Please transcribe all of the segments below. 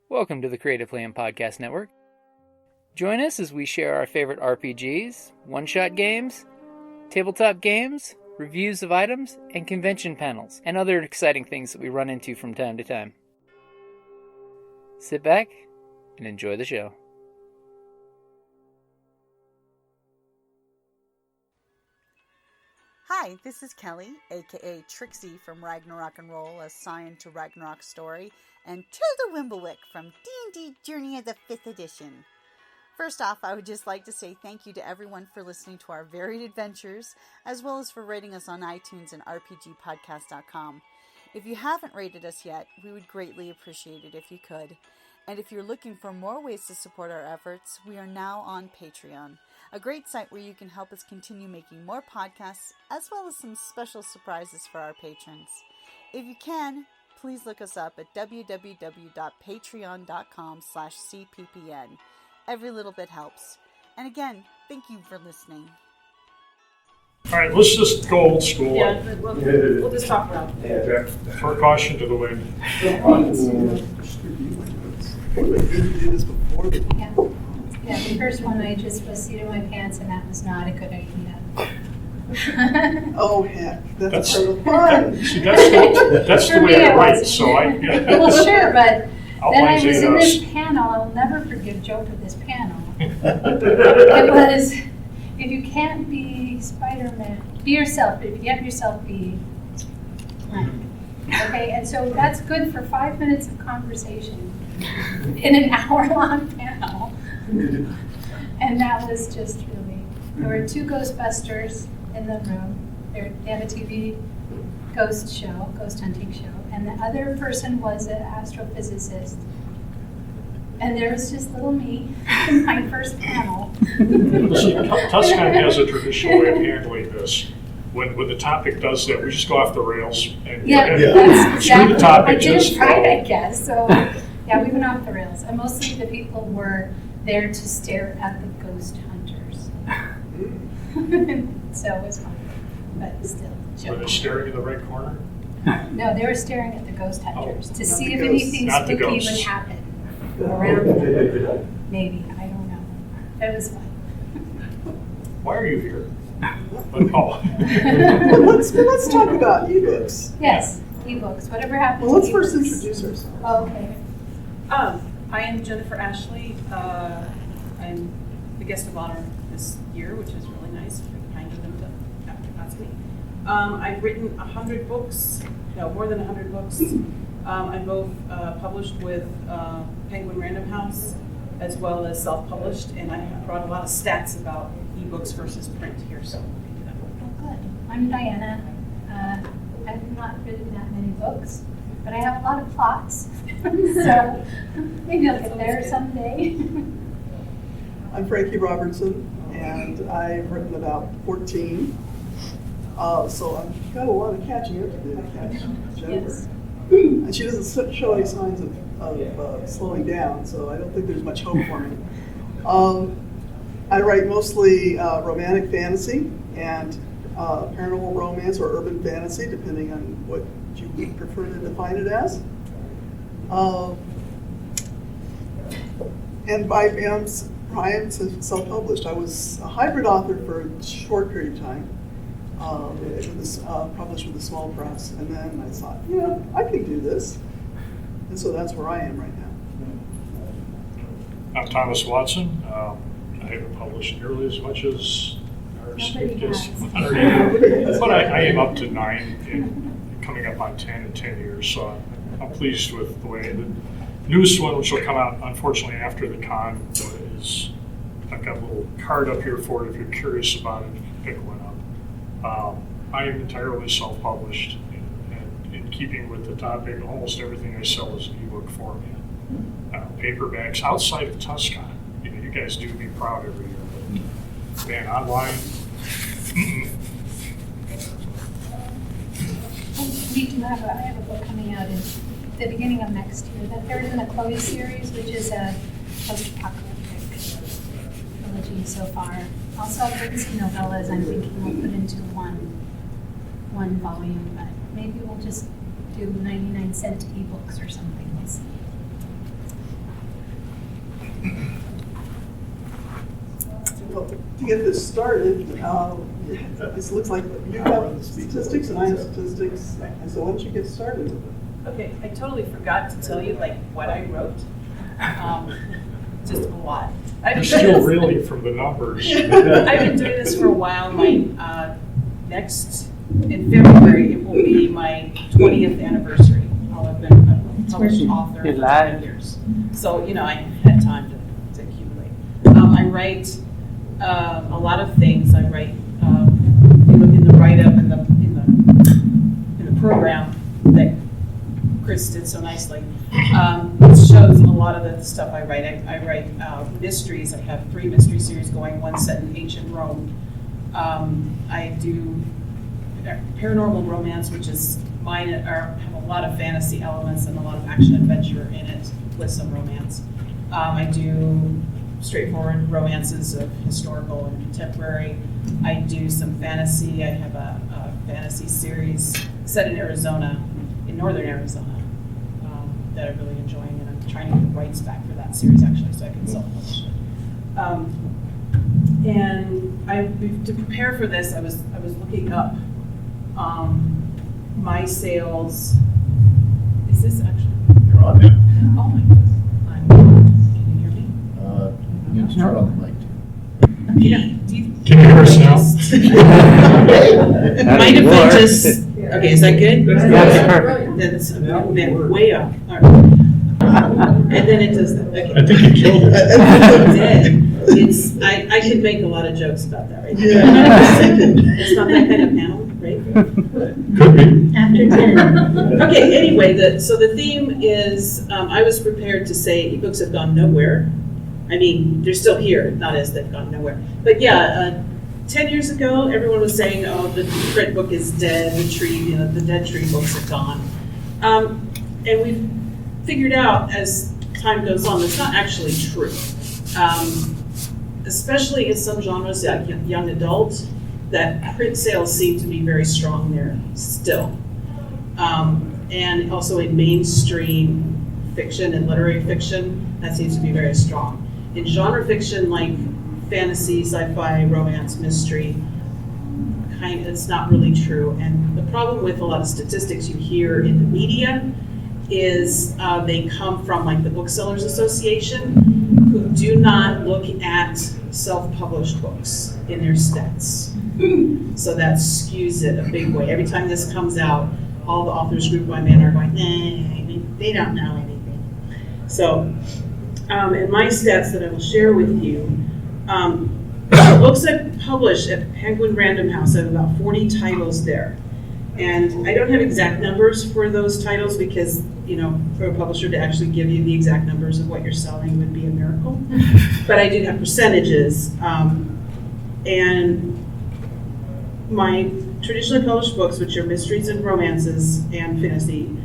Welcome to the Creative Plan Podcast Network. Join us as we share our favorite RPGs, one-shot games, tabletop games, reviews of items, and convention panels, and other exciting things that we run into from time to time. Sit back and enjoy the show. Hi, this is Kelly, aka Trixie from Ragnarok and Roll, a Scion to Ragnarok story, and Tilda Wimblewick from D&D Journey of the 5th Edition. First off, I would just like to say thank you to everyone for listening to our varied adventures, as well as for rating us on iTunes and rpgpodcast.com. If you haven't rated us yet, we would greatly appreciate it if you could. And if you're looking for more ways to support our efforts, we are now on Patreon, a great site where you can help us continue making more podcasts, as well as some special surprises for our patrons. If you can, please look us up at www.patreon.com/cppn. Every little bit helps. And again, thank you for listening. All right, let's just go old school. Yeah, we'll just talk about it. Throw caution to the wind. Yeah, the first one I just was seated in my pants, and that was not a good idea. Oh heck, that's sort of fun. See, that's the way I write, so I... Well, sure, but then I was in us. this panel. I'll never forgive Joe for this panel. It was, if you can't be Spider-Man, be yourself. If you have yourself, be... Okay, and so that's good for 5 minutes of conversation in an hour-long panel. And that was just really... There were two Ghostbusters in the room. They have a TV ghost hunting show. And the other person was an astrophysicist. And there was just little me in my first panel. Listen, TusCon has a traditional way of handling this. When the topic does that, we just go off the rails and That's screw the topic. I did it right, I guess. So yeah, we went off the rails. And mostly the people were there to stare at the ghost hunters. So it was fun, but still. Were they staring in the right corner? No, they were staring at the ghost hunters to see if ghosts. anything Not the spooky would ghosts. happen around them. Maybe, I don't know. It was fun. Why are you here? Let's talk about ebooks. Yes, ebooks. Whatever happened Well, to let's first ebooks? introduce ourselves. Oh, okay. I am Jennifer Ashley. I'm the guest of honor this year, which is really nice. Pretty kind of them to ask me. I've written 100 books, more than 100 books. I'm both published with Penguin Random House as well as self-published, and I have brought a lot of stats about ebooks versus print here, so we can do that. Oh, good. I'm Diana. I've not written that many books, but I have a lot of plots. So maybe I'll get there someday. I'm Frankie Robertson, and I've written about 14. So I've got a lot of catching up to do to catch Jennifer. Yes. And she doesn't show any signs of slowing down, so I don't think there's much hope for me. I write mostly romantic fantasy and paranormal romance or urban fantasy, depending on what you would prefer to define it as. And I am self-published. I was a hybrid author for a short period of time. It was published with a small press, and then I thought, I can do this. And so that's where I am right now. I'm Thomas Watson. I haven't published nearly as much as our esteemed guest, but I am up to 9 and coming up on 10 in 10 years. So I'm pleased with the way the newest one, which will come out unfortunately after the con, is I've got a little card up here for it if you're curious about it. You can pick one up. I am entirely self-published, and in keeping with the topic, almost everything I sell is an ebook format. Paperbacks outside of TusCon. You guys do be proud every year, but man, online. I have a book coming out in the beginning of next year. The third in the Chloe series, which is a post-apocalyptic trilogy so far. Also, I've written some novellas I'm thinking we'll put into one volume, but maybe we'll just do 99-cent ebooks or something. We'll see. Well, to get this started, it looks like you have statistics and I have statistics, and so why don't you get started? Okay, I totally forgot to tell you like what I wrote. Just a lot. You're still reeling from the numbers. I've been doing this for a while. My next, in February, it will be my 20th anniversary. I'll have been a published author for 10 years. So, I had time to accumulate. I write a lot of things. I write, if you look in the write-up in the program that Chris did so nicely. It shows a lot of the stuff I write. I write mysteries. I have 3 mystery series going, one set in ancient Rome. I do paranormal romance, which is mine, have a lot of fantasy elements and a lot of action adventure in it with some romance. I do straightforward romances of historical and contemporary. I do some fantasy. I have a fantasy series set in Arizona, in northern Arizona, that I'm really enjoying, and I'm trying to get the rights back for that series actually, so I can self-publish it. And to prepare for this, I was looking up my sales. Is this actually? You're on now. Oh my goodness! Can you hear me? You can start on the mic too. Yeah. Can you hear us now? Mind if I just? Okay, is that good? That's perfect. That's way up. All right. And then it does that. Okay. I think you killed it. It did. I could make a lot of jokes about that right there. It's not that kind of panel, right? Could be. After 10. Okay, anyway, so the theme is, I was prepared to say ebooks have gone nowhere. I mean, they're still here, not as they've gone nowhere. But yeah, 10 years ago, everyone was saying, oh, the print book is dead, the tree, the dead tree books are gone. And we've figured out as time goes on, that's not actually true. Especially in some genres, like young adult, that print sales seem to be very strong there still. And also in mainstream fiction and literary fiction, that seems to be very strong. In genre fiction like fantasy, sci-fi, romance, mystery, it's not really true. And the problem with a lot of statistics you hear in the media is they come from like the Booksellers Association, who do not look at self-published books in their stats. So that skews it a big way. Every time this comes out, all the authors group by man are going, they don't know anything. So, in my stats that I will share with you, the books I published at Penguin Random House, I have about 40 titles there. And I don't have exact numbers for those titles because, for a publisher to actually give you the exact numbers of what you're selling would be a miracle. But I do have percentages. And my traditionally published books, which are mysteries and romances and fantasy,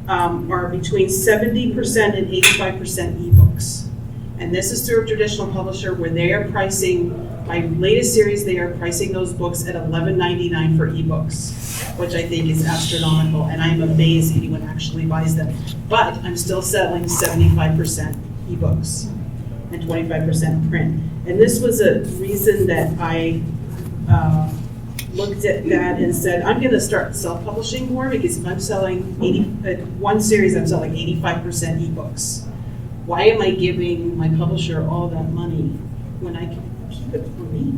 are between 70% and 85% ebooks. And this is through a traditional publisher where they are pricing, my latest series, they are pricing those books at $11.99 for ebooks, which I think is astronomical, and I'm amazed anyone actually buys them. But I'm still selling 75% ebooks and 25% print. And this was a reason that I looked at that and said, I'm going to start self-publishing more, because if I'm selling one series, I'm selling 85% ebooks. Why am I giving my publisher all that money when I can keep it for me?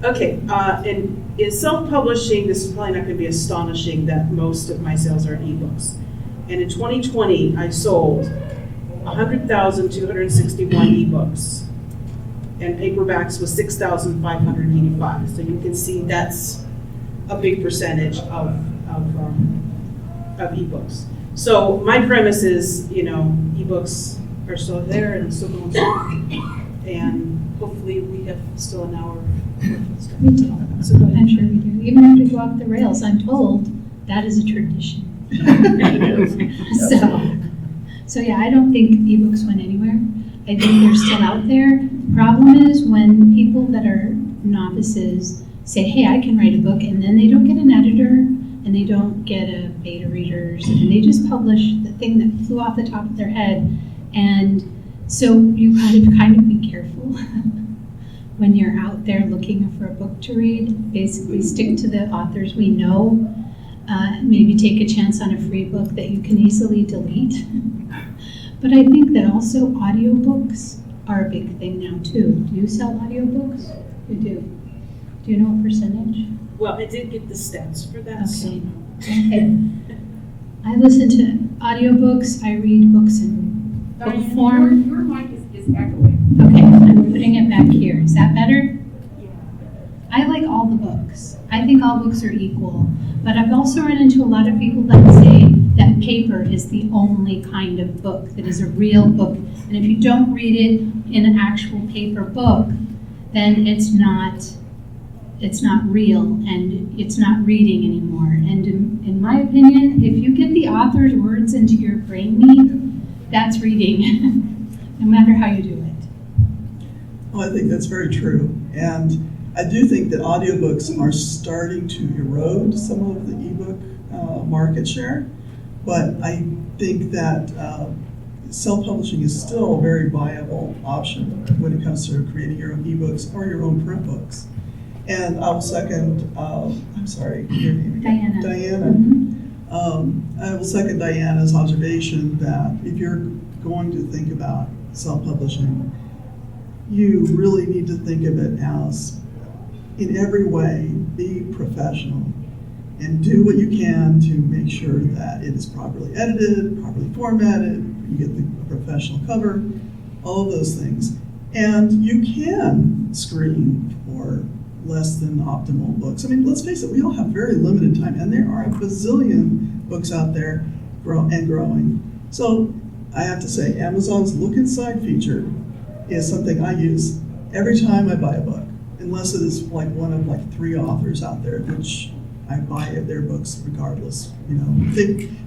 Okay, and in self-publishing, this is probably not going to be astonishing that most of my sales are ebooks. And in 2020, I sold 100,261 ebooks, and paperbacks was 6,585. So you can see that's a big percentage of ebooks. So my premise is, ebooks are still there and still going strong. And hopefully we have still an hour worth of stuff. We do. So go ahead. I'm sure we do. Even if we go off the rails, I'm told that is a tradition. So yeah, I don't think ebooks went anywhere. I think they're still out there. The problem is when people that are novices say, hey, I can write a book, and then they don't get an editor, and they don't get a beta readers, and they just publish the thing that flew off the top of their head. And so you kind of be careful. when you're out there looking for a book to read. Basically stick to the authors we know. Maybe take a chance on a free book that you can easily delete. But I think that also audiobooks are a big thing now too. Do you sell audiobooks? You do. Do you know a percentage? Well, I did get the stats for that. Okay. Okay. I listen to audiobooks. I read books in book form. Your mic is echoing. Okay, I'm putting it back here. Is that better? I like all the books. I think all books are equal. But I've also run into a lot of people that say that paper is the only kind of book that is a real book. And if you don't read it in an actual paper book, then it's not real and it's not reading anymore. And in my opinion, if you get the author's words into your brain meat, that's reading, no matter how you do it. Well, I think that's very true. And I do think that audiobooks are starting to erode some of the ebook market share, but I think that self-publishing is still a very viable option when it comes to creating your own ebooks or your own print books. And I will second, I'm sorry, your name again? Diana. Mm-hmm. I will second Diana's observation that if you're going to think about self-publishing, you really need to think of it as, in every way, be professional and do what you can to make sure that it is properly edited, properly formatted, you get the professional cover, all of those things. And you can screen for less than optimal books. I mean, let's face it, we all have very limited time, and there are a bazillion books out there and growing. So I have to say, Amazon's Look Inside feature is something I use every time I buy a book, unless it is like one of like 3 authors out there, which I buy their books regardless. You know,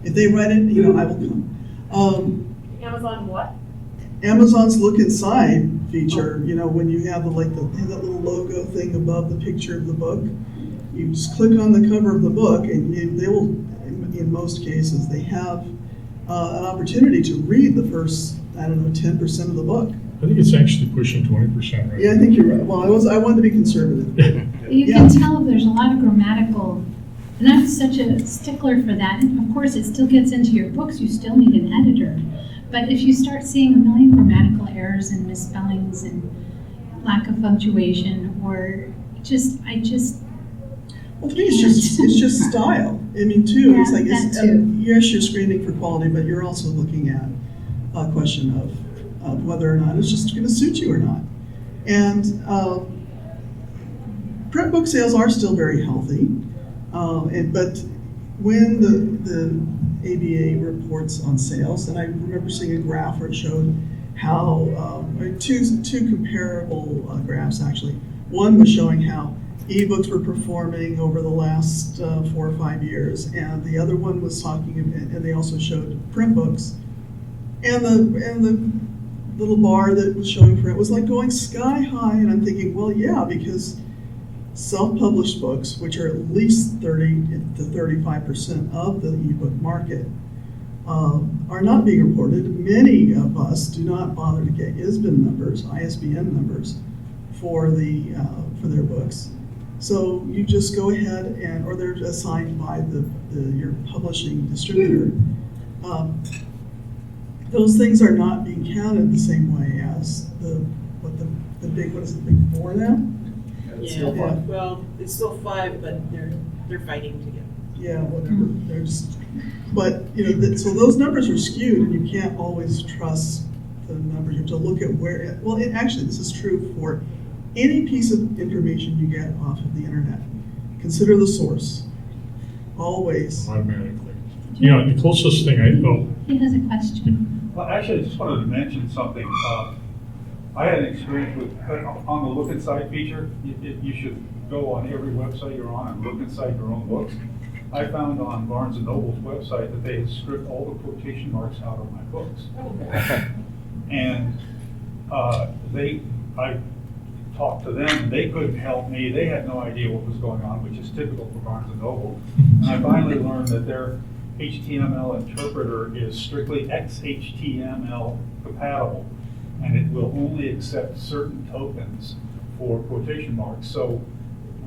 if they write it, you know, I will come. Amazon what? Amazon's Look Inside feature, you know, when you have that little logo thing above the picture of the book, you just click on the cover of the book, and they will, in most cases, they have an opportunity to read the first, 10% of the book. I think it's actually pushing 20% right Yeah, I think you're right. Well, I wanted to be conservative. You can tell there's a lot of grammatical, and I'm such a stickler for that. And of course, it still gets into your books. You still need an editor. But if you start seeing a million grammatical errors and misspellings and lack of punctuation, or Well, to me, it's just style. I mean, too, Yeah, it's like, that too. yes, you're screening for quality, but you're also looking at a question of whether or not it's just going to suit you or not. And print book sales are still very healthy, but when the ABA reports on sales, and I remember seeing a graph where it showed how two comparable graphs actually. One was showing how ebooks were performing over the last 4 or 5 years, and the other one was talking, and they also showed print books, and the little bar that was showing print was like going sky high, and I'm thinking, well, yeah, because self-published books, which are at least 30 to 35% of the ebook market, are not being reported. Many of us do not bother to get ISBN numbers for their books. So you just go ahead or they're assigned by your publishing distributor. Those things are not being counted the same way as the big 4 now? Yeah, well, it's still 5, but they're fighting to get. Yeah, whatever. But so those numbers are skewed, and you can't always trust the numbers. You have to look at where. Actually, this is true for any piece of information you get off of the internet. Consider the source. Always. automatically. The closest thing I know. He has a question. Well, actually, I just wanted to mention something. I had an experience with, on the Look Inside feature, you should go on every website you're on and look inside your own books. I found on Barnes & Noble's website that they had stripped all the quotation marks out of my books. And I talked to them, and they couldn't help me. They had no idea what was going on, which is typical for Barnes & Noble. And I finally learned that their HTML interpreter is strictly XHTML compatible, and it will only accept certain tokens for quotation marks. So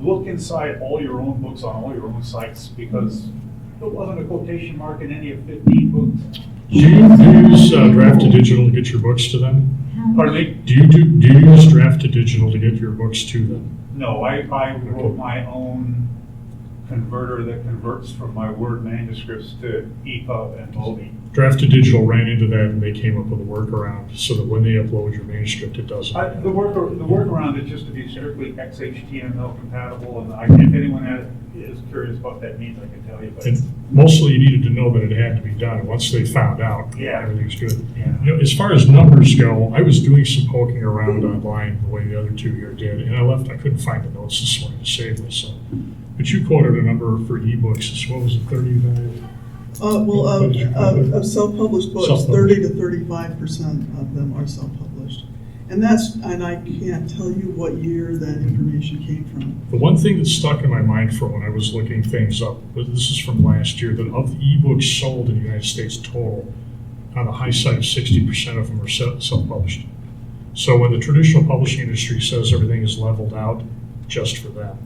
look inside all your own books on all your own sites, because there wasn't a quotation mark in any of 15 books. Do you use Draft to Digital to get your books to them? Pardon me? Do you use Draft to Digital to get your books to them? No, I wrote my own converter that converts from my Word manuscripts to EPUB and MOBI. Draft to Digital ran into that, and they came up with a workaround so that when they upload your manuscript, it doesn't. The workaround is just to be strictly XHTML compatible, and if anyone is curious what that means, I can tell you. But And mostly you needed to know that it had to be done. And once they found out, Yeah. everything's good. Yeah. You know, as far as numbers go, I was doing some poking around online the way the other two here did, and I couldn't find the notes this morning to save this. So, but you quoted a number for ebooks. What was it, 35? Of self-published books, Self-published. 30 to 35% of them are self-published. And I can't tell you what year that information came from. The one thing that stuck in my mind from when I was looking things up, but this is from last year, that of the ebooks sold in the United States total, on the high side of 60% of them are self-published. So when the traditional publishing industry says everything is leveled out just for them,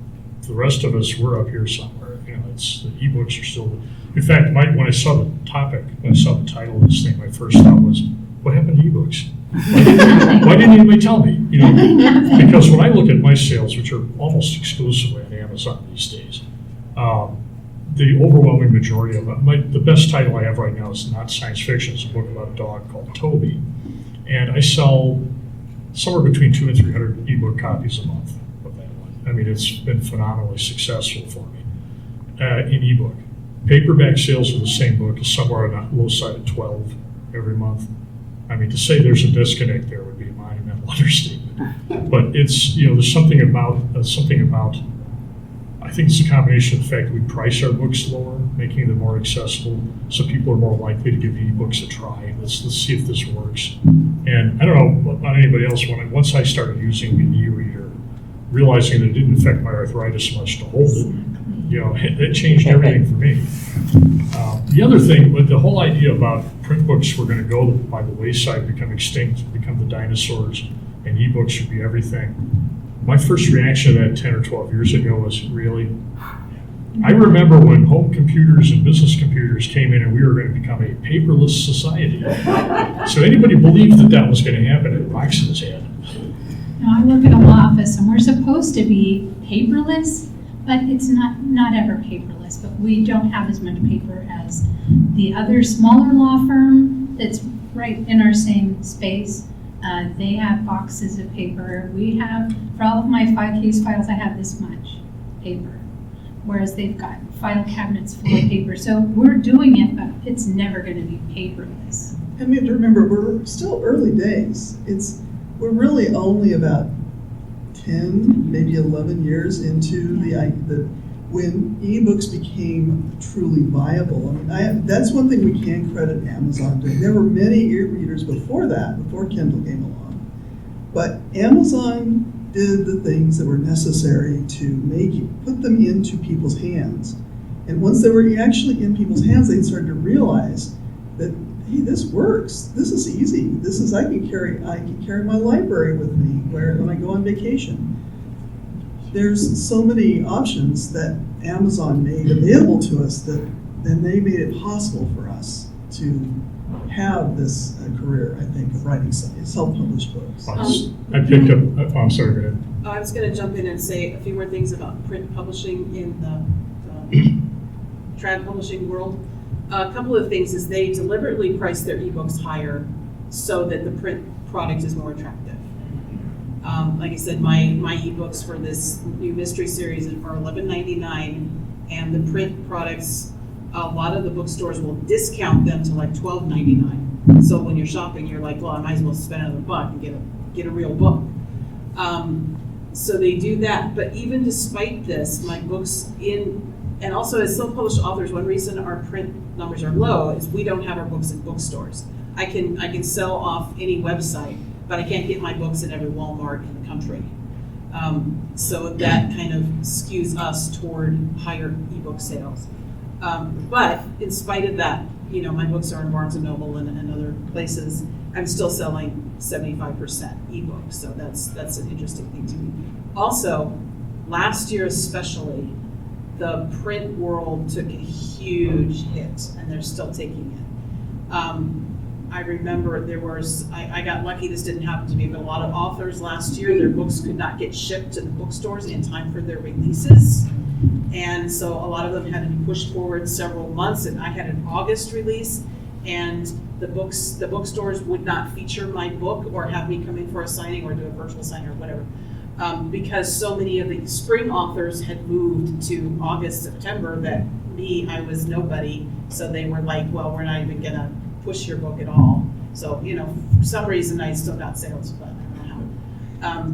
the rest of us, we're up here somewhere. You know, it's the ebooks are still. In fact, when I saw the topic, when I saw the title of this thing, my first thought was, "What happened to ebooks? Why didn't anybody tell me?" You know, because when I look at my sales, which are almost exclusively on Amazon these days, the overwhelming majority of them, the best title I have right now is not science fiction. It's a book about a dog called Toby, and I sell somewhere between 200 and 300 ebook copies a month of that one. I mean, it's been phenomenally successful for me in ebook. Paperback sales of the same book is somewhere on the low side of 12 every month. I mean, to say there's a disconnect there would be a monumental understatement. But it's, you know, there's something about, I think it's a combination of the fact that we price our books lower, making them more accessible, so people are more likely to give the ebooks a try. Let's see if this works. And I don't know about anybody else, once I started using an e-reader, realizing that it didn't affect my arthritis much to hold it, you know, it changed everything for me. The other thing, with the whole idea about print books were going to go by the wayside, become extinct, become the dinosaurs, and ebooks should be everything. My first reaction to that 10 or 12 years ago was, really? I remember when home computers and business computers came in and we were going to become a paperless society. So anybody believed that was going to happen, it rocks in his head. Now, I work in a law office and we're supposed to be paperless, but it's not ever paperless, but we don't have as much paper as the other smaller law firm that's right in our same space. They have boxes of paper. We have, for all of my 5 case files, I have this much paper, whereas they've got file cabinets full of paper. So we're doing it, but it's never going to be paperless. And we have to remember, we're still early days. We're really only about 10, maybe 11 years into when ebooks became truly viable. I mean, that's one thing we can credit Amazon doing. There were many e-readers before that, before Kindle came along. But Amazon did the things that were necessary to put them into people's hands. And once they were actually in people's hands, they started to realize that, hey, this works. This is easy. I can carry my library with me when I go on vacation. There's so many options that Amazon made available to us that then they made it possible for us to have this career, I think, of writing self-published books. I picked up, I'm sorry, go ahead. I was going to jump in and say a few more things about print publishing in the trad publishing world. A couple of things is they deliberately price their ebooks higher so that the print product is more attractive. Like I said, my ebooks for this new mystery series are $11.99, and the print products, a lot of the bookstores will discount them to like $12.99. So when you're shopping, you're like, well, I might as well spend another buck and get a real book. So they do that. But even despite this, my books and also as self-published authors, one reason our print numbers are low is we don't have our books in bookstores. I can sell off any website, but I can't get my books in every Walmart in the country. So that kind of skews us toward higher ebook sales. But in spite of that, you know, my books are in Barnes & Noble and other places. I'm still selling 75% ebooks, so that's an interesting thing to me. Also, last year especially, the print world took a huge hit, and they're still taking it. I remember I got lucky this didn't happen to me, but a lot of authors last year, their books could not get shipped to the bookstores in time for their releases. And so a lot of them had to be pushed forward several months, and I had an August release, and the bookstores would not feature my book or have me come in for a signing or do a virtual signing or whatever. Because so many of the spring authors had moved to August, September, that I was nobody. So they were like, well, we're not even gonna push your book at all. So, for some reason I still got sales, but I don't know how.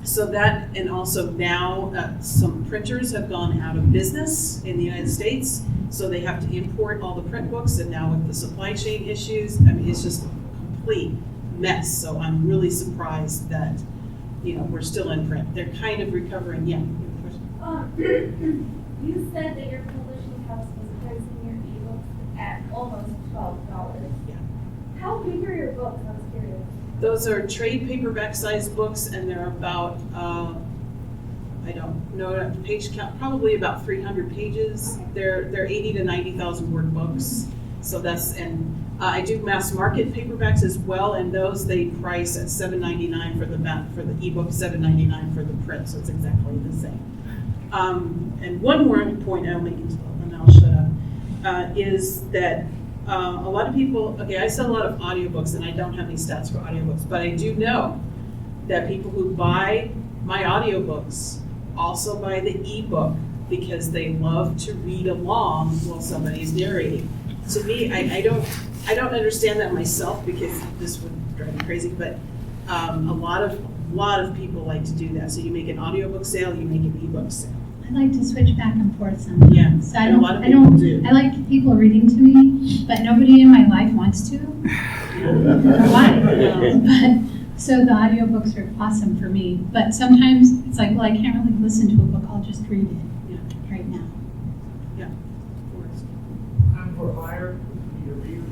So that, and also now some printers have gone out of business in the United States. So they have to import all the print books, and now with the supply chain issues, I mean, it's just a complete mess. So I'm really surprised that we're still in print. They're kind of recovering. Yeah. You said that your publishing house was pricing your ebooks at almost $12. Yeah. How big are your books? I was curious. Those are trade paperback sized books, and they're about I don't know the page count, probably about 300 pages. Okay. They're 80 to 90,000 word books. So I do mass market paperbacks as well, and those they price at $7.99 for the ebook, $7.99 for the print. So it's exactly the same. And one more point I'll make, and I'll shut up, is that a lot of people. Okay, I sell a lot of audiobooks, and I don't have any stats for audiobooks, but I do know that people who buy my audiobooks also buy the ebook because they love to read along while somebody's narrating. To me, I don't understand that myself because this would drive me crazy, but a lot of people like to do that. So you make an audiobook sale, you make an ebook sale. I like to switch back and forth sometimes. Yeah, So and a lot of people do. I like people reading to me, but nobody in my life wants to. I don't know why. But so the audiobooks are awesome for me. But sometimes it's like, well, I can't really listen to a book. I'll just read it right now. Yeah, of course. I'm for hire, be a reader.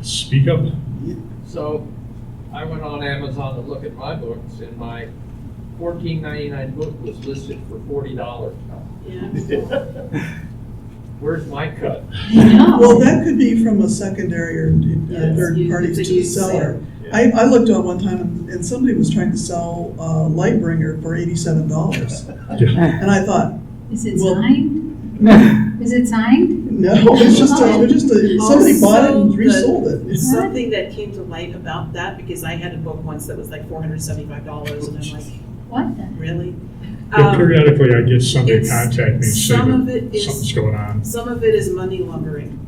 Speak up. So I went on Amazon to look at my books, and my $14.99 book was listed for $40. Yeah. Where's my cut? Well, that could be from a secondary or third party it's a to the used seller. sale. I looked on one time and somebody was trying to sell Lightbringer for $87. And I thought, Is it Well- signed? Is it signed? no, it's just somebody bought it and resold it. Something that came to light about that, because I had a book once that was like $475, and I'm like, What the? really? Periodically, I get somebody it's- contact me and say some of that it is- something's going on. Some of it is money laundering.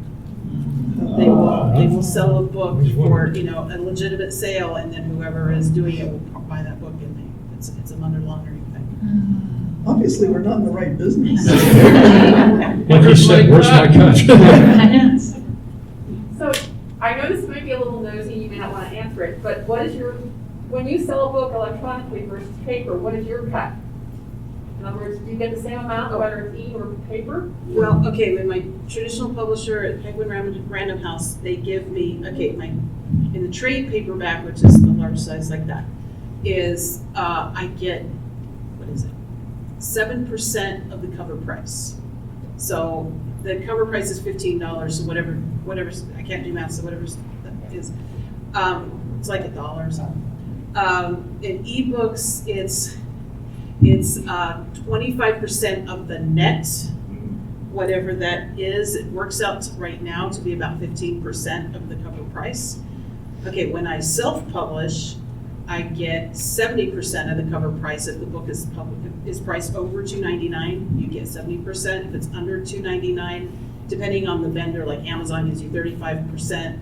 They will sell a book for a legitimate sale, and then whoever is doing it will buy that book, and it's a money laundering thing. Obviously, we're not in the right business. Like you said, where's my cut? Yes. So, I know this might be a little nosy, you may not want to answer it, but when you sell a book electronically versus paper, what is your cut? In other words, do you get the same amount, whether it's e or paper? Well, okay, with my traditional publisher at Penguin Random House, they give me, in the trade paperback, which is the large size like that, is I get, 7% of the cover price. So the cover price is $15, so whatever, I can't do math, so whatever that is, it's like $1 or something. In ebooks, it's 25% of the net, whatever that is. It works out right now to be about 15% of the cover price. Okay, when I self-publish, I get 70% of the cover price. If the book is priced over $2.99, you get 70%. If it's under $2.99, depending on the vendor, like Amazon gives you 35%,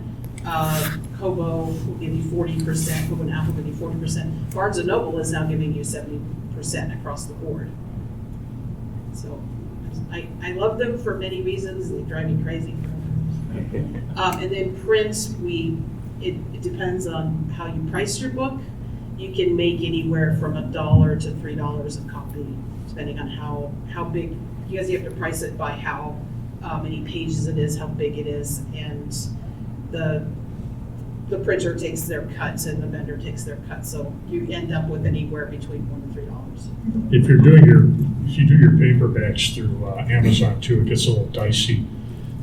Kobo will give you 40%, Kobo and Apple will give you 40%. Barnes & Noble is now giving you 70% across the board. So I love them for many reasons. They drive me crazy. And then print, it depends on how you price your book. You can make anywhere from $1 to $3 a copy, depending on how big because you have to price it by how many pages it is, how big it is, and the printer takes their cuts and the vendor takes their cuts, so you end up with anywhere between $1 and $3. If you do your paperbacks through Amazon too, it gets a little dicey.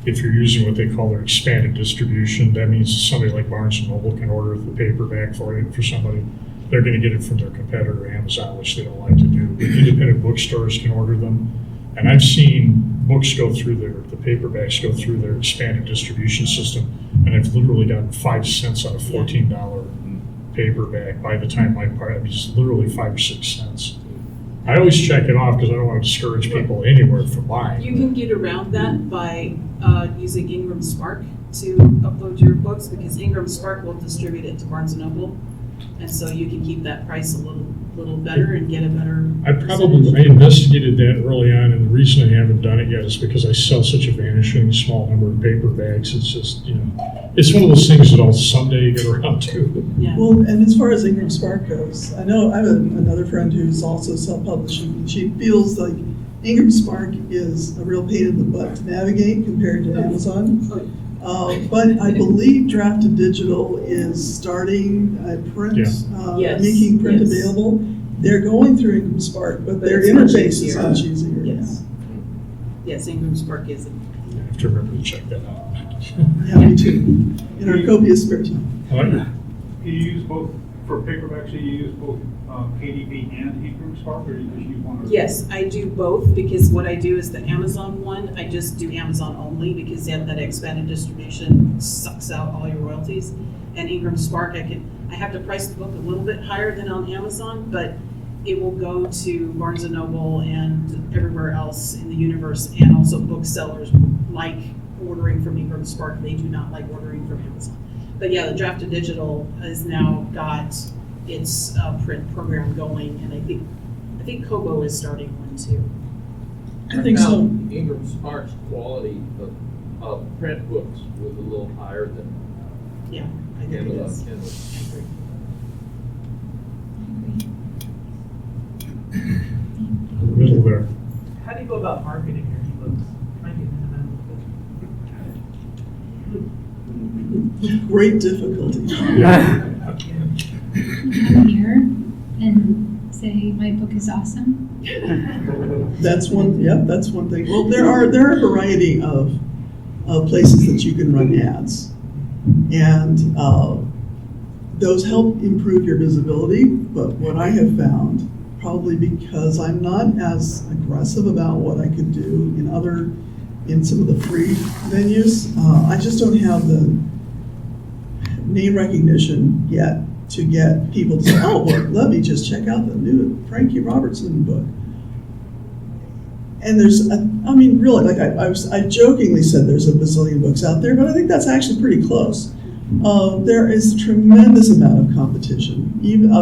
If you're using what they call their expanded distribution, that means somebody like Barnes & Noble can order the paperback for somebody. They're going to get it from their competitor, Amazon, which they don't like to do. But independent bookstores can order them. And I've seen books the paperbacks go through their expanded distribution system, and I've literally gotten 5 cents on a $14 paperback by the time it's literally 5 or 6 cents. I always check it off because I don't want to discourage people anywhere from buying. You can get around that by using Ingram Spark to upload your books, because Ingram Spark will distribute it to Barnes & Noble, and so you can keep that price a little better and get a better I investigated that early on, and the reason I haven't done it yet is because I sell such a vanishing small number of paperbacks. It's just, it's one of those things that I'll someday get around to. Yeah. Well, and as far as Ingram Spark goes, I know I have another friend who's also self-publishing. She feels like Ingram Spark is a real pain in the butt to navigate compared to Amazon. But I believe Drafted Digital is starting a print, making print available. They're going through Ingram Spark, but their interface is much easier. Yes. Yes, Ingram Spark is. I have to remember to check that out. Yeah, me too. In our copious spare time. I like it. Do you use both, for paperbacks, do you use both KDP and Ingram Spark, or do you just use one? Yes, I do both, because what I do is the Amazon one, I just do Amazon only, because that expanded distribution sucks out all your royalties. And Ingram Spark, I have to price the book a little bit higher than on Amazon, but it will go to Barnes & Noble and everywhere else in the universe, and also booksellers like ordering from Ingram Spark. They do not like ordering from Amazon. But yeah, the Drafted Digital has now got its print program going, and I think Kobo is starting one too. I think so. Ingram Spark's quality of print books was a little higher than I think it is. Kindle. Middle there. How do you go about marketing your ebooks? Trying to get them Great difficulty. Come here and say my book is awesome. That's one. Yep, that's one thing. Well, there are a variety of places that you can run ads, and those help improve your visibility. But what I have found, probably because I'm not as aggressive about what I could do in some of the free venues, I just don't have the name recognition yet to get people to say, oh, well, let me just check out the new Frankie Robertson book. And really, like I jokingly said there's a bazillion books out there, but I think that's actually pretty close. There is a tremendous amount of competition. Even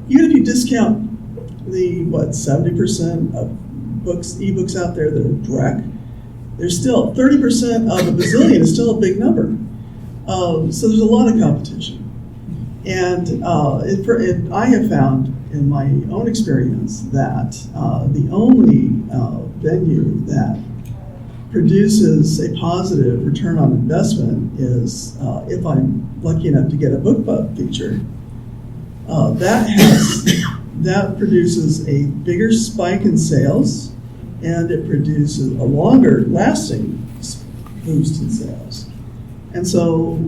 if you discount the 70% of ebooks out there that are direct, there's still 30% of a bazillion is still a big number. So there's a lot of competition. And I have found in my own experience that the only venue that produces a positive return on investment is if I'm lucky enough to get a BookBub feature. That produces a bigger spike in sales, and it produces a longer lasting boost in sales. And so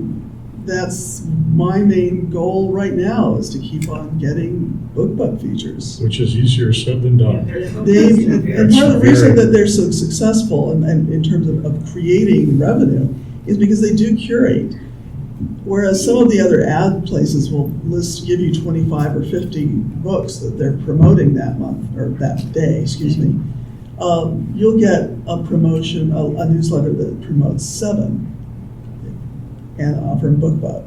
that's my main goal right now, is to keep on getting BookBub features. Which is easier said than done. And part of the reason that they're so successful and in terms of creating revenue is because they do curate. Whereas some of the other ad places will give you 25 or 50 books that they're promoting that month, or that day, you'll get a promotion, a newsletter that promotes 7 and from BookBub.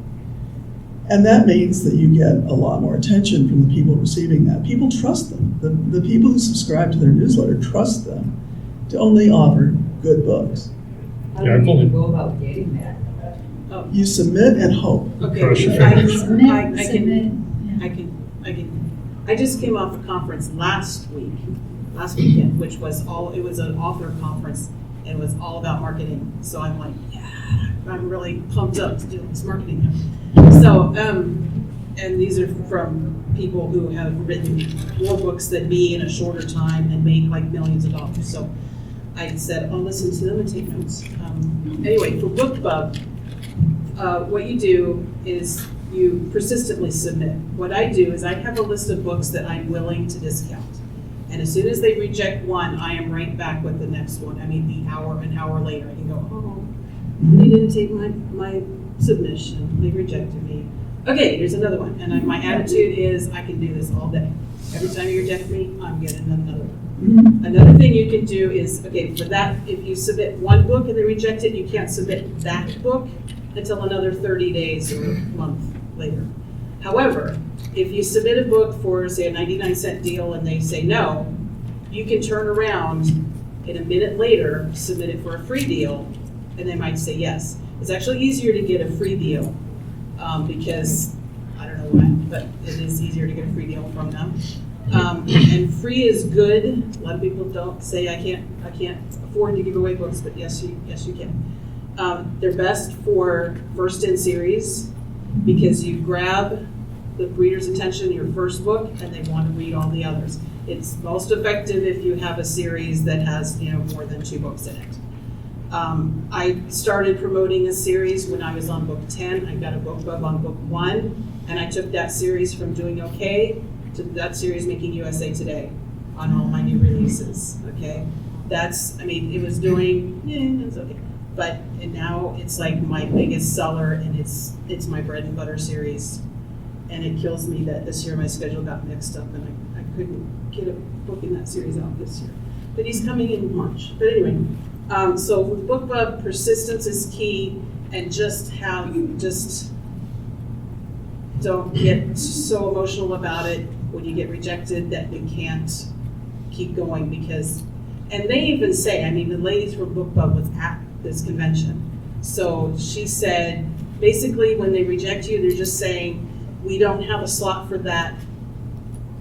And that means that you get a lot more attention from the people receiving that. People trust them. The people who subscribe to their newsletter trust them to only offer good books. How do you go about getting that? You submit and hope. Okay, I just came off a conference last week last weekend, which was it was an author conference, and it was all about marketing. So I'm like, yeah, I'm really pumped up to do this marketing. So, and these are from people who have written more books than me in a shorter time and make like millions of dollars. So I said, I'll listen to them and take notes. Anyway, for BookBub, what you do is you persistently submit. What I do is I have a list of books that I'm willing to discount. And as soon as they reject one, I am right back with the next one. I mean, an hour later, I can go, oh, they didn't take my submission. They rejected me. Okay, here's another one. And my attitude is I can do this all day. Every time you reject me, I'm getting another one. Another thing you can do is, okay, for that, if you submit one book and they reject it, you can't submit that book until another 30 days or a month later. However, if you submit a book for, say, a 99-cent deal and they say no, you can turn around and a minute later submit it for a free deal, and they might say yes. It's actually easier to get a free deal because, I don't know why, but it is easier to get a free deal from them. And free is good. A lot of people don't say I can't afford to give away books, but yes you can. They're best for first in series because you grab the reader's attention in your first book and they want to read all the others. It's most effective if you have a series that has more than 2 books in it. I started promoting a series when I was on book 10. I got a BookBub on book 1, and I took that series from doing okay to that series making USA Today on all my new releases. Okay, it was doing it's okay, but now it's like my biggest seller, and it's my bread and butter series. And it kills me that this year my schedule got mixed up and I couldn't get a book in that series out this year. But he's coming in March. But anyway, so with BookBub, persistence is key, and just don't get so emotional about it when you get rejected that you can't keep going and they even say, the ladies from BookBub was at this convention. So she said, basically when they reject you, they're just saying, we don't have a slot for that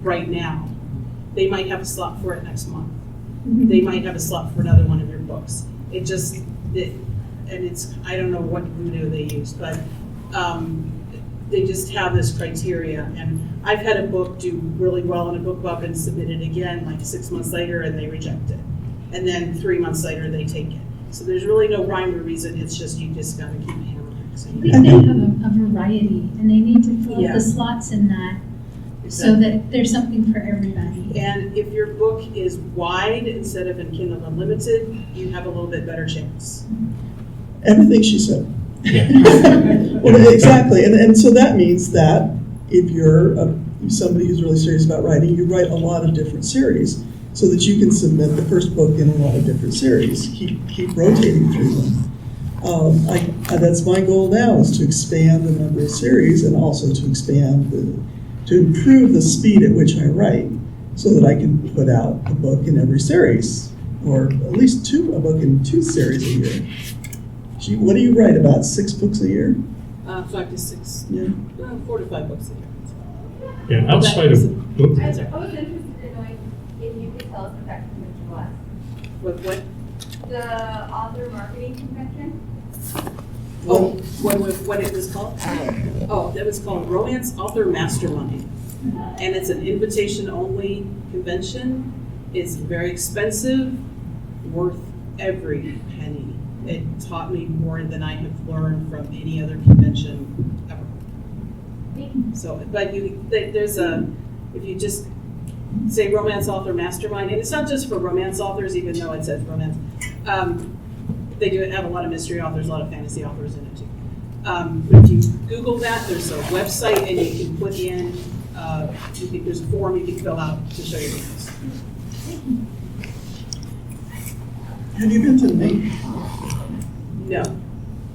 right now. They might have a slot for it next month. They might have a slot for another one of your books. I don't know what voodoo they use, but they just have this criteria. And I've had a book do really well in a BookBub and submit it again like 6 months later and they reject it. And then 3 months later they take it. So there's really no rhyme or reason, it's just you just gotta keep hammering. I think they have a variety, and they need to fill up the slots in that so that there's something for everybody. And if your book is wide instead of in Kindle Unlimited, you have a little bit better chance. Everything she said. Well, exactly, and so that means that if you're somebody who's really serious about writing, you write a lot of different series so that you can submit the first book in a lot of different series. Keep rotating through them. That's my goal now, is to expand the number of series and also to to improve the speed at which I write so that I can put out a book in every series, or at least a book in 2 series a year. Gee, what do you write, about 6 books a year? 5 to 6. Yeah. 4 to 5 books a year. Yeah, outside of... I was interested in knowing if you could tell us what that convention was. What? The author marketing convention? Oh, what it was called? Oh, that was called Romance Author Mastermind. And it's an invitation-only convention. It's very expensive, worth every penny. It taught me more than I have learned from any other convention ever. So, but if you just say Romance Author Mastermind, and it's not just for romance authors, even though it says romance. They do have a lot of mystery authors, a lot of fantasy authors in it too. If you Google that, there's a website, and you can put in, there's a form you can fill out to show your books. Have you been to Maine? No,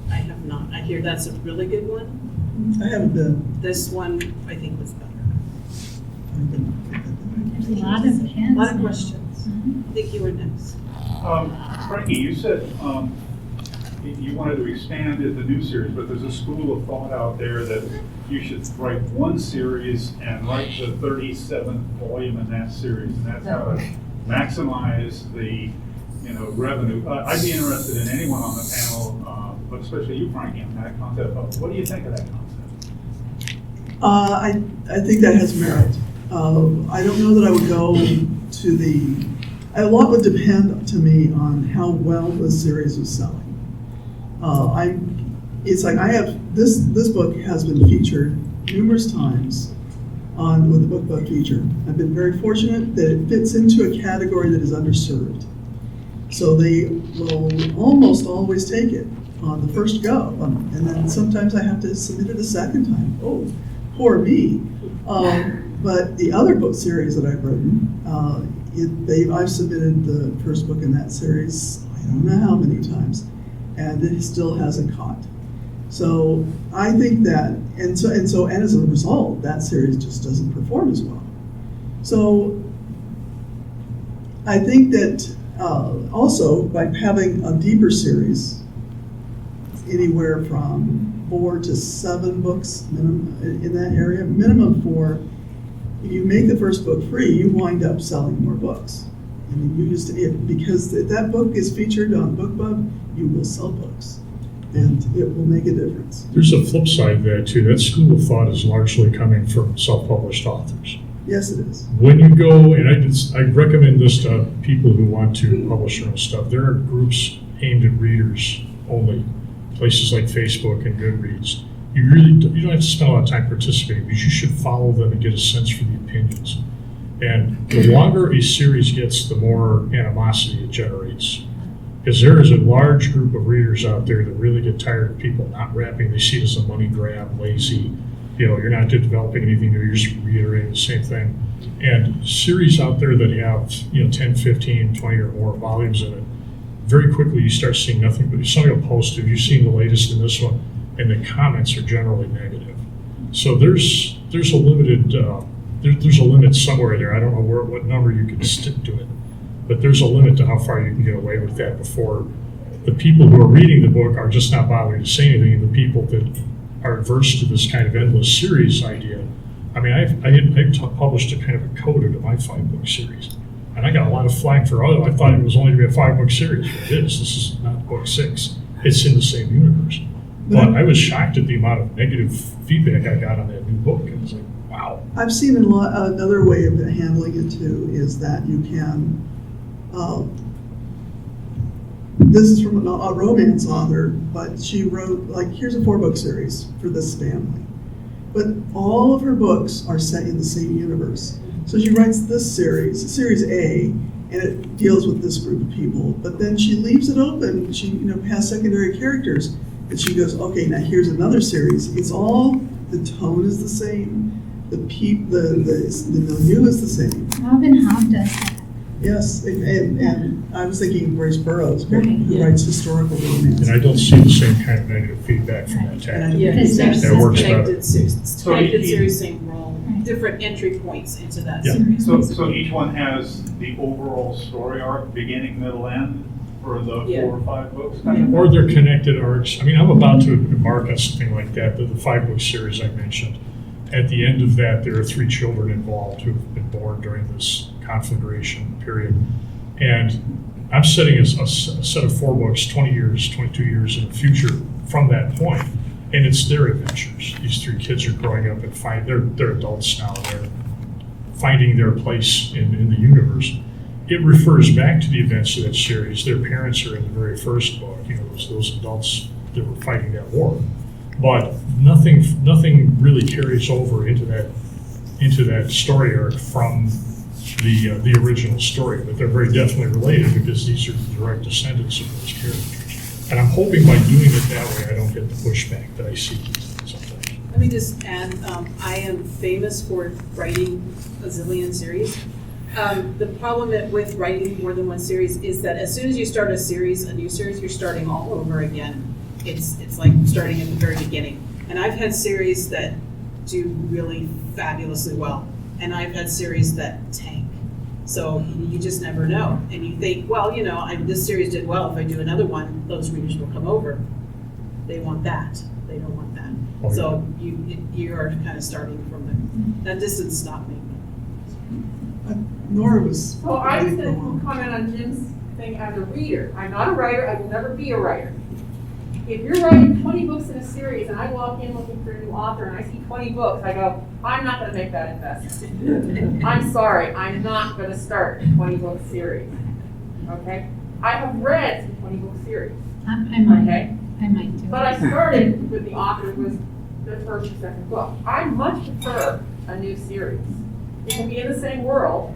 I have not. I hear that's a really good one. I haven't been. This one, I think, was better. There's a lot of hands. A lot of questions. I think you were next. Frankie, you said you wanted to expand the new series, but there's a school of thought out there that you should write one series and write the 37th volume in that series, and that's how to maximize the, revenue. I'd be interested in anyone on the panel, but especially you, Frankie, on that concept. What do you think of that concept? I think that has merit. I don't know that I would go to a lot would depend to me on how well the series is selling. It's like I have, this book has been featured numerous times with the BookBub feature. I've been very fortunate that it fits into a category that is underserved. So they will almost always take it on the first go. And then sometimes I have to submit it a second time. Oh, poor me. But the other book series that I've written, I've submitted the first book in that series, I don't know how many times, and it still hasn't caught. So I think that, and as a result, that series just doesn't perform as well. So I think that also by having a deeper series, anywhere from 4 to 7 books minimum, in that area, minimum 4. If you make the first book free, you wind up selling more books. I mean, because if that book is featured on BookBub, you will sell books, and it will make a difference. There's a flip side of that too. That school of thought is largely coming from self-published authors. Yes, it is. When you go, and I recommend this to people who want to publish their own stuff, there are groups aimed at readers only, places like Facebook and Goodreads. You don't have to spend a lot of time participating, because you should follow them and get a sense for the opinions. And the longer a series gets, the more animosity it generates. Because there is a large group of readers out there that really get tired of people not wrapping. They see it as a money grab, lazy. You're not developing anything new, you're just reiterating the same thing. And series out there that have 10, 15, 20 or more volumes in it, very quickly you start seeing nothing but somebody will post, have you seen the latest in this one? And the comments are generally negative. So there's a limited there's a limit somewhere there. I don't know what number you can stick to it, but there's a limit to how far you can get away with that before the people who are reading the book are just not bothering to say anything, and the people that are averse to this kind of endless series idea. I mean, I published a kind of a coda to my 5-book series, and I got a lot of flack for I thought it was only going to be a 5-book series. It is. This is not book 6. It's in the same universe. But I was shocked at the amount of negative feedback I got on that new book. It was like, wow. I've seen another way of handling it too is that you can, this is from a romance author, but she wrote, here's a 4-book series for this family. But all of her books are set in the same universe. So she writes this series A, and it deals with this group of people. But then she leaves it open. She has secondary characters. And she goes, okay, now here's another series. It's all, the tone is the same, the milieu is the same. Robin Hobb does that. Yes, and I was thinking of Grace Burroughs, Right. who writes historical romance. And I don't see the same kind of negative feedback from that tag. Yeah, Because it's that works better. connected series, same role, different entry points into that Yeah. series. So each one has the overall story arc, beginning, middle, end, for the 4 or 5 books? Or they're connected arcs. I mean, I'm about to embark on something like that, the 5-book series I mentioned. At the end of that, there are 3 children involved who have been born during this conflagration period. And I'm setting a set of 4 books, 20 years, 22 years in the future from that point. And it's their adventures. These 3 kids are growing up and they're adults now. They're finding their place in the universe. It refers back to the events of that series. Their parents are in the very first book, those adults that were fighting that war. But nothing really carries over into that story arc from the original story. But they're very definitely related because these are the direct descendants of those characters. And I'm hoping by doing it that way, I don't get the pushback that I see sometimes. Let me just add, I am famous for writing a zillion series. The problem with writing more than one series is that as soon as you start a new series, you're starting all over again. It's like starting at the very beginning. And I've had series that do really fabulously well, and I've had series that tank. So you just never know. And you think, well, this series did well. If I do another one, those readers will come over. They want that. They don't want that. Oh, so you are kind of starting from there. That distance stopped me. Nora was. So I was going to comment on Jim's thing as a reader. I'm not a writer. I will never be a writer. If you're writing 20 books in a series and I walk in looking for a new author and I see 20 books, I go, I'm not going to make that investment. I'm sorry, I'm not going to start a 20-book series. Okay? I have read some 20-book series. I might. Okay? I might do. But I started with the author who was the first or second book. I much prefer a new series. It can be in the same world,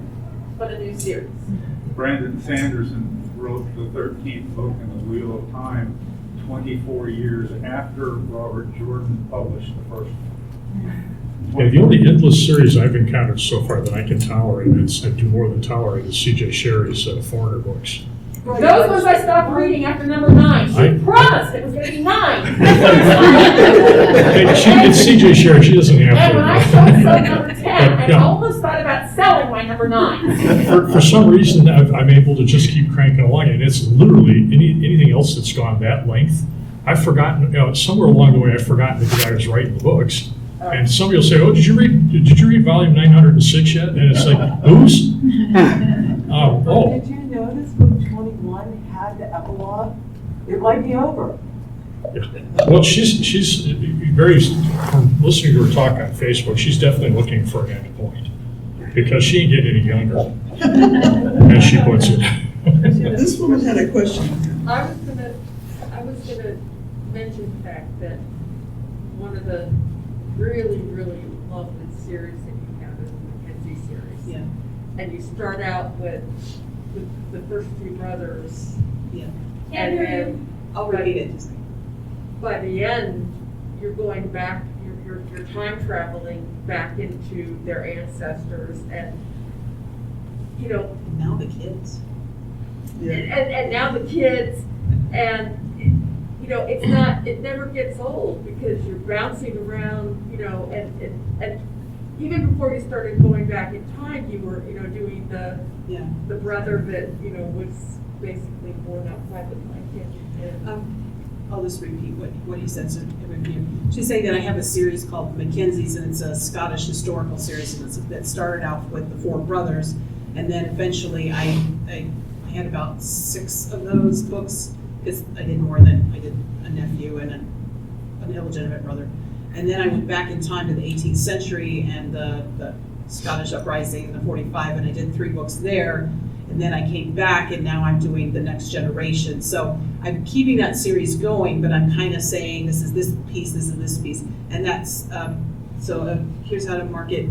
but a new series. Brandon Sanderson wrote the 13th book in the Wheel of Time 24 years after Robert Jordan published the first one. Yeah, the only endless series I've encountered so far that I can tolerate, and do more than tolerate, is C.J. Sherry's Foreigner books. Those ones I stopped reading after number 9. She promised it was going to be 9. Hey, it's C.J. Sherry, she doesn't have to. And when I showed some number 10, I almost thought about selling my number 9. For some reason, I'm able to just keep cranking along, and it's literally anything else that's gone that length. I've forgotten, somewhere along the way, I've forgotten that I was writing the books. And somebody will say, "Oh, did you read volume 906 yet?" And it's like, "Whose?" Did you notice book 21 had the epilogue? It might be over. Well, she's very, from listening to her talk on Facebook, she's definitely looking for an end point because she ain't getting any younger, as she puts it. This woman had a question. I was gonna mention the fact that one of the really, really lovely series that you have is the Mackenzie series. Yeah. And you start out with the first 2 brothers. Yeah. And then I'll repeat it. Just by the end, you're going back, you're time traveling back into their ancestors and, now the kids. Yeah. and now the kids, and it never gets old because you're bouncing around, and even before you started going back in time, you were, doing the brother that, was basically born outside the blanket. I'll just repeat what he said. So she's saying that I have a series called Mackenzie's, and it's a Scottish historical series, and that started out with the 4 brothers, and then eventually I had about 6 of those books. Because I did a nephew and an illegitimate brother. And then I went back in time to the 18th century and the Scottish Uprising, the 45, and I did 3 books there. And then I came back, and now I'm doing the next generation. So I'm keeping that series going, but I'm kind of saying this is this piece, this is this piece. And that's, here's how to mark it.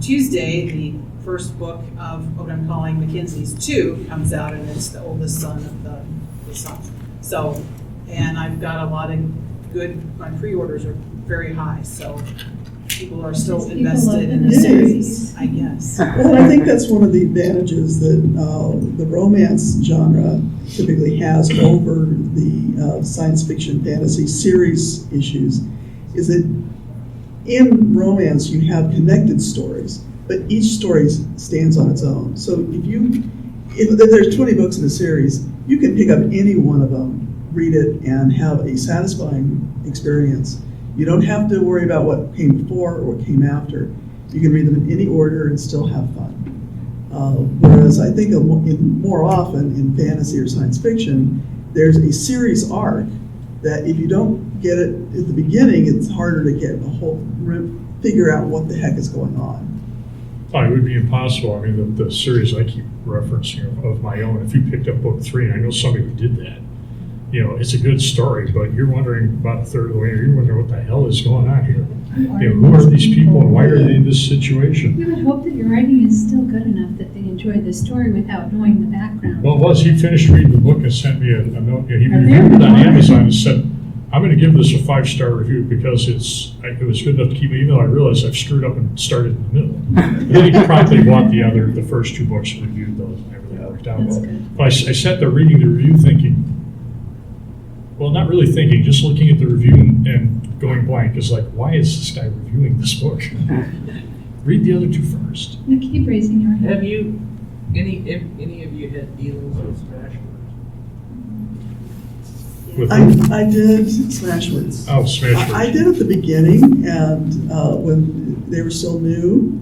Tuesday, the first book of what I'm calling Mackenzie's 2 comes out, and it's the oldest son of the son. So, and I've got a lot of my pre-orders are very high, so people are still invested in the series, I guess. Well, I think that's one of the advantages that the romance genre typically has over the science fiction fantasy series issues, is that in romance you have connected stories, but each story stands on its own. So if there's 20 books in a series, you can pick up any one of them, read it, and have a satisfying experience. You don't have to worry about what came before or what came after. You can read them in any order and still have fun. Whereas I think more often in fantasy or science fiction, there's a series arc that if you don't get it at the beginning, it's harder to get figure out what the heck is going on. Oh, it would be impossible. I mean, the series I keep referencing of my own, if you picked up book 3, and I know somebody who did that, it's a good story, but you're wondering about a third of the way, or you're wondering what the hell is going on here. Who are these people and why are they in this situation? You would hope that your writing is still good enough that they enjoy the story without knowing the background. Well, he finished reading the book and sent me a note. He reviewed it on Amazon and said, I'm going to give this a 5-star review because it was good enough to keep me, even though I realized I've screwed up and started in the middle. And then he promptly bought the first 2 books and reviewed those, and everything worked out well. But I sat there reading the review thinking, well, not really thinking, just looking at the review and going blank. It's like, why is this guy reviewing this book? Read the other 2 first. You keep raising your hand. Have you, any of you had dealings with Smashwords? I did Smashwords. Oh, Smashwords. I did at the beginning, and when they were still new,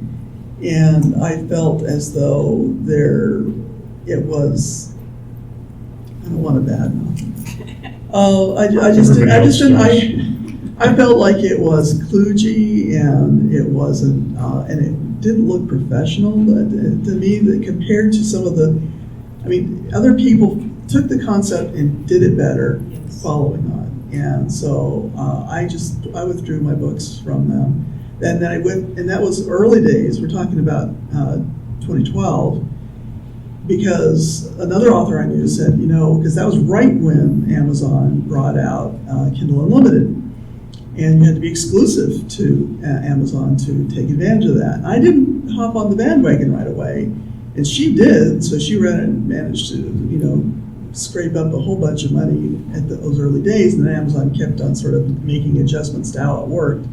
And I felt as though it was, I don't want to badmouth it. I felt like it was kludgy and it wasn't, and it didn't look professional to me, that compared to some of the, other people took the concept and did it better following on. And so I withdrew my books from them. And then I went, and that was early days, we're talking about 2012, because another author I knew said, because that was right when Amazon brought out Kindle Unlimited. And you had to be exclusive to Amazon to take advantage of that. I didn't hop on the bandwagon right away, and she did, so she managed to, scrape up a whole bunch of money at those early days, and then Amazon kept on sort of making adjustments to how it worked.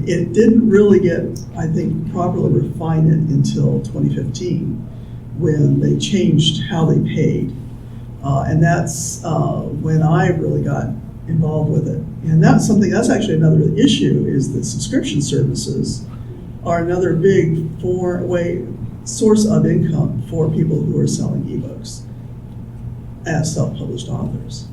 It didn't really get, I think, properly refined until 2015, when they changed how they paid. And that's when I really got involved with it. And that's actually another issue, is that subscription services are another big source of income for people who are selling ebooks as self-published authors.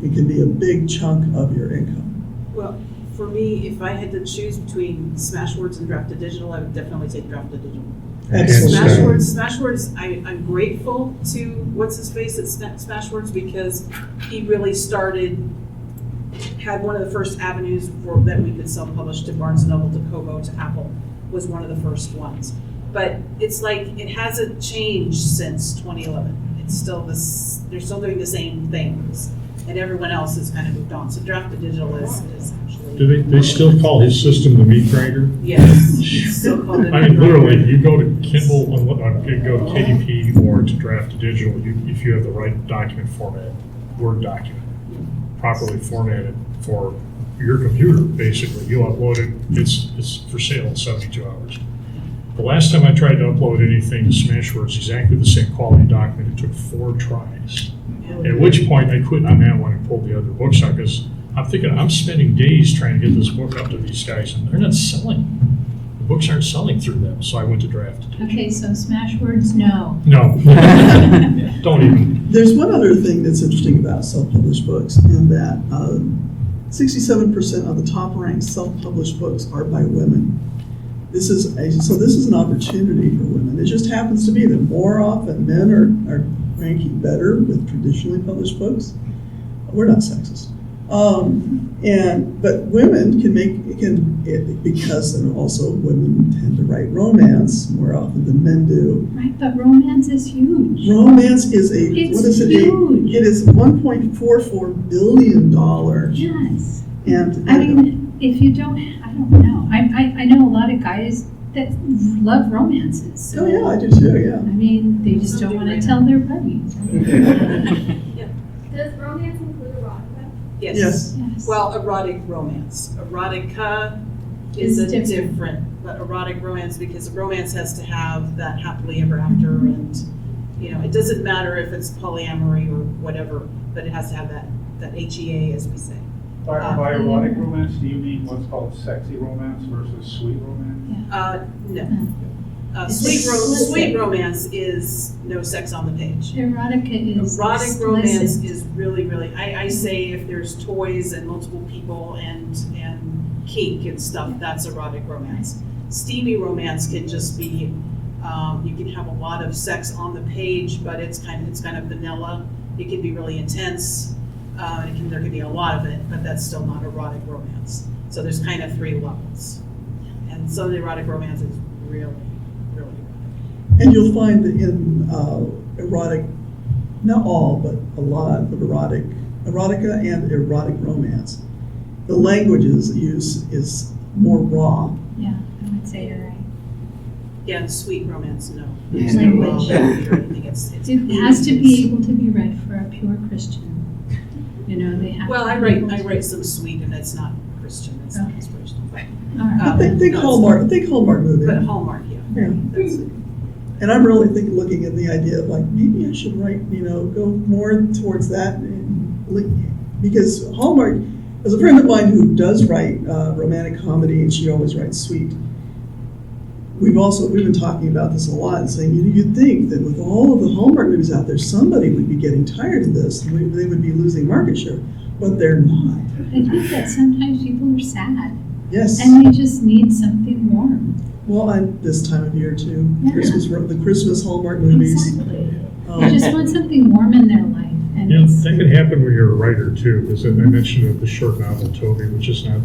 It can be a big chunk of your income. Well, for me, if I had to choose between Smashwords and Drafted Digital, I would definitely take Drafted Digital. Smashwords, I'm grateful to what's-his-face at Smashwords, because he really had one of the first avenues that we could self-publish, to Barnes & Noble, to Kobo, to Apple, was one of the first ones. But it's like, it hasn't changed since 2011. It's still they're still doing the same things, and everyone else has kind of moved on. So Drafted Digital is actually... Do they still call his system the meat grinder? Yes, it's still called it. Literally, you go to Kindle, you go to KDP or to Drafted Digital, if you have the right document format, Word document, properly formatted for your computer, basically, you upload it, it's for sale in 72 hours. The last time I tried to upload anything to Smashwords, exactly the same quality document, it took 4 tries. At which point I quit on that one and pulled the other books out, because I'm thinking, I'm spending days trying to get this book up to these guys, and they're not selling. The books aren't selling through them, so I went to Drafted. Okay, so Smashwords, no. No. Don't even. There's one other thing that's interesting about self-published books, in that 67% of the top-ranked self-published books are by women. This is an opportunity for women. It just happens to be that more often men are ranking better with traditionally published books. We're not sexist. But women because also women tend to write romance more often than men do. Right, but romance is huge. Romance is huge. It is $1.44 billion. Yes. And if you don't, I don't know. I know a lot of guys that love romances. So, oh yeah, I do too, yeah. They just don't want to tell their buddies. Does romance include erotica? Yes. Well, erotic romance. Erotica is different, but erotic romance, because romance has to have that happily ever after, and it doesn't matter if it's polyamory or whatever, but it has to have that HEA, as we say. By erotic romance, do you mean what's called sexy romance versus sweet romance? No. Sweet romance is no sex on the page. Erotic romance is really, really, I say if there's toys and multiple people and kink and stuff, that's erotic romance. Steamy romance can just be, you can have a lot of sex on the page, but it's kind of vanilla. It can be really intense. There can be a lot of it, but that's still not erotic romance. So there's kind of 3 levels. And some of the erotic romance is really, really erotic. And you'll find that in erotic, not all, but a lot of erotica and erotic romance, the language used is more raw. Yeah, I would say you're right. Yeah, and sweet romance, no. Yeah. There's no raw language or anything. It has to be able to be read for a pure Christian. They have. Well, I write some sweet, and it's not Christian. It's not inspirational. But, Think Hallmark movie. But Hallmark, yeah. That's it. And I'm really looking at the idea of maybe I should write, go more towards that, because Hallmark, as a friend of mine who does write romantic comedy, and she always writes sweet. we've been talking about this a lot and saying, you'd think that with all of the Hallmark movies out there, somebody would be getting tired of this and they would be losing market share, but they're not. I think that sometimes people are sad. Yes. And they just need something warm. Well, and this time of year too, Yeah. the Christmas Hallmark movies. Exactly. They just want something warm in their life. And Yeah, that can happen when you're a writer too, because I mentioned the short novel Toby, which is not.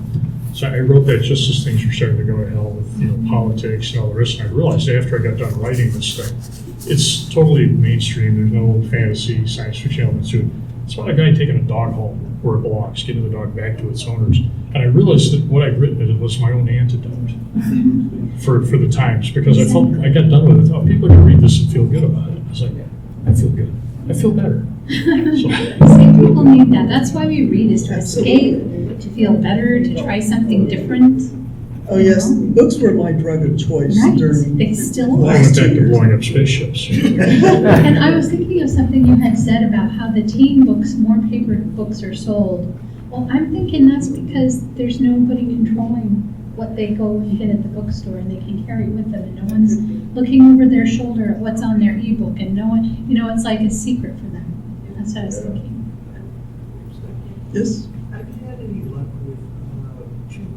So I wrote that just as things were starting to go to hell with politics and all the rest. And I realized after I got done writing this thing, it's totally mainstream. There's no fantasy, science fiction elements to it. It's about a guy taking a dog home where it belongs, getting the dog back to its owners. And I realized that what I'd written, it was my own antidote for the times, because I felt I got done with it. Oh, people are going to read this and feel good about it. I was like, I feel good. I feel better. Some people need that. That's why we read, is to escape, to feel better, to try something different. Oh yes, books were my drug of choice during They still the are. last 2 back to years. blowing up spaceships. And I was thinking of something you had said about how the teen books, more paper books are sold. Well, I'm thinking that's because there's nobody controlling what they go and get at the bookstore, and they can carry with them, and no one's looking over their shoulder at what's on their ebook, and no one, it's like a secret for them. That's what I was thinking. Yes, Have you had any luck with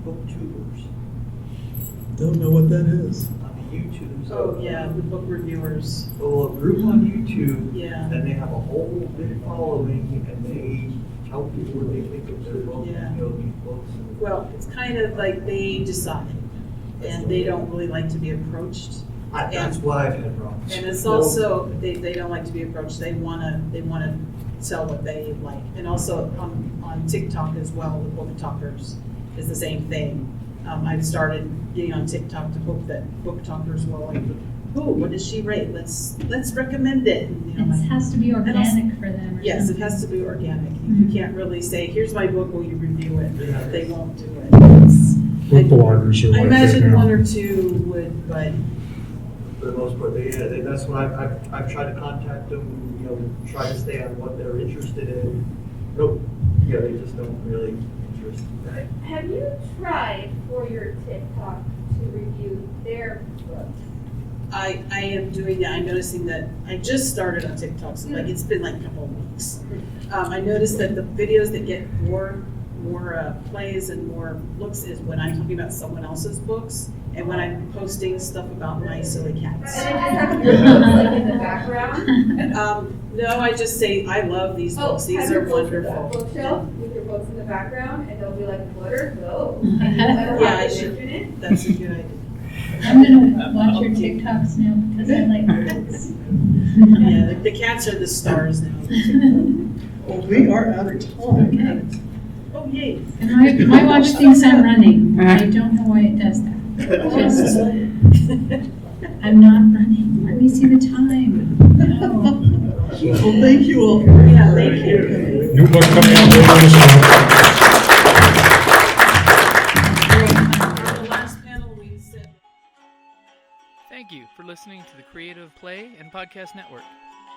booktubers don't know what that is. on the YouTube? Oh, yeah, the book reviewers. So a group on YouTube, Yeah. and they have a whole big following, and they tell people what they think of their book, Yeah. these books. Well, it's kind of like they decide, and they don't really like to be approached. That's what I've had problems. And it's also, they don't like to be approached, they wanna sell what they like. And also on TikTok as well, the book talkers is the same thing. I've started getting on TikTok to hope that book talkers will like, oh, what does she rate? Let's recommend it. And, It has to be organic for them. Yes, it has to be organic. You can't really say, here's my book, will you review it? They won't do it. Book bloggers are I like imagine that now. one or two would, but For the most part, that's what I've tried to contact them, try to stay on what they're interested in. Nope, they just don't really interest. Have you tried for your TikTok to review their books? I am doing that. I'm noticing that I just started on TikTok, so it's been like a couple of weeks. I noticed that the videos that get more plays and more looks is when I'm talking about someone else's books and when I'm posting stuff about my silly cats. And it just have your books like in the background? No, I just say I love these books. These are wonderful. Bookshelf with your books in the background, and they'll be like glitter. No. Yeah, I should. That's a good idea. I'm gonna watch your TikToks now because I like cats. Yeah, the cats are the stars now. Well, we are out of time. Okay. Oh, yay. And my watch thinks I'm running. I don't know why it does that. Just, I'm not running. Let me see the time. No. Well, thank you all. Yeah, thank you. New book coming out later this month. The last panel we said. Thank you for listening to the Creative Play and Podcast Network.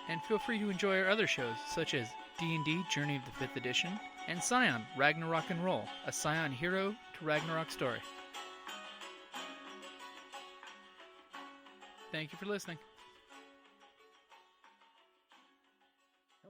And feel free to enjoy our other shows, such as D&D Journey of the 5th Edition and Scion Ragnarok and Roll, a Scion hero to Ragnarok story. Thank you for listening.